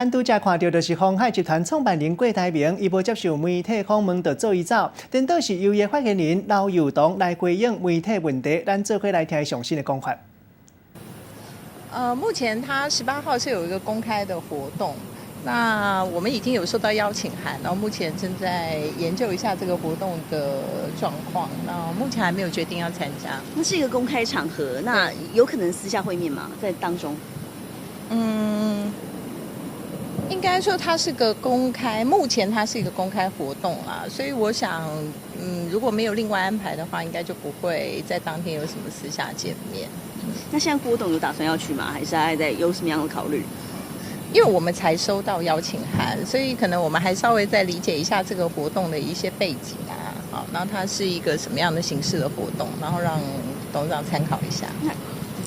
咱拄则看到，就是鸿海集团创办人郭台铭，伊无接受媒体访问就做伊走，颠倒是由伊发言人刘佑堂来回应媒体问题，咱做伙来听详细的讲法。目前他18号是有一个公开的活动，那我们已经有收到邀请函，然后目前正在研究一下这个活动的状况。那目前还没有决定要参加。那是一个公开场合，那有可能私下会面吗？在当中？应该说它是个公开，目前它是一个公开活动啦，所以我想，如果没有另外安排的话，应该就不会在当天有什么私下见面。那现在郭董有打算要去吗？还是还在有什么样的考虑？因为我们才收到邀请函，所以可能我们还稍微再理解一下这个活动的一些背景啊，好，然后它是一个什么样的形式的活动，然后让董事长参考一下。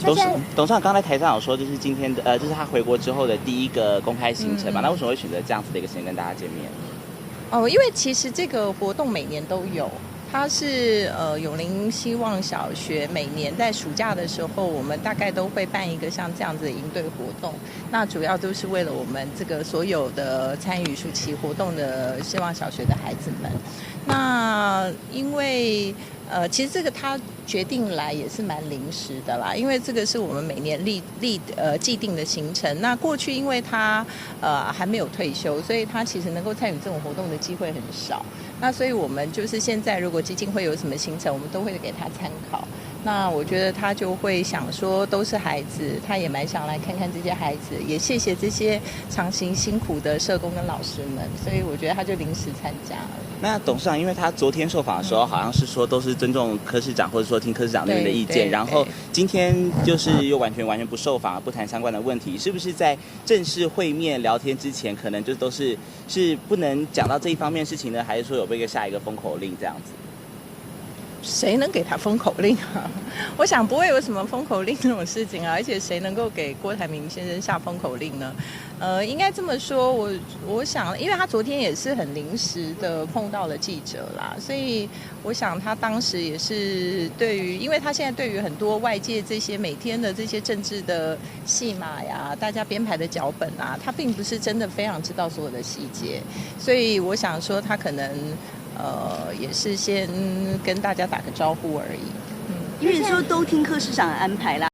董事长刚才台上有说，就是今天的就是他回国之后的第一个公开行程嘛，那为什么会选择这样子的一个时间跟大家见面？因为其实这个活动每年都有。它是永林希望小学每年在暑假的时候，我们大概都会办一个像这样子的营队活动。那主要都是为了我们这个所有的参与暑期活动的希望小学的孩子们。那因为其实这个他决定来也是蛮临时的啦，因为这个是我们每年既定的行程。那过去因为他还没有退休，所以他其实能够参与这种活动的机会很少。那所以我们就是现在如果基金会有什么行程，我们都会给他参考。那我觉得他就会想说，都是孩子，他也蛮想来看看这些孩子，也谢谢这些长期辛苦的社工跟老师们，所以我觉得他就临时参加了。那董事长，因为他昨天受访的时候，好像是说都是尊重柯市长，或者说听柯市长那边的意见，然后今天就是又完全不受访，不谈相关的问题，是不是在正式会面聊天之前，可能就都是不能讲到这一方面事情呢？还是说有被下一个封口令这样子？谁能给他封口令啊？我想不会有什么封口令这种事情啊，而且谁能够给郭台铭先生下封口令呢？应该这么说，我想，因为他昨天也是很临时的碰到了记者啦，所以我想他当时也是因为他现在对于很多外界这些每天的这些政治的戏码呀，大家编排的脚本啊，他并不是真的非常知道所有的细节，所以我想说他可能也是先跟大家打个招呼而已。因为说都听柯市长的安排啦。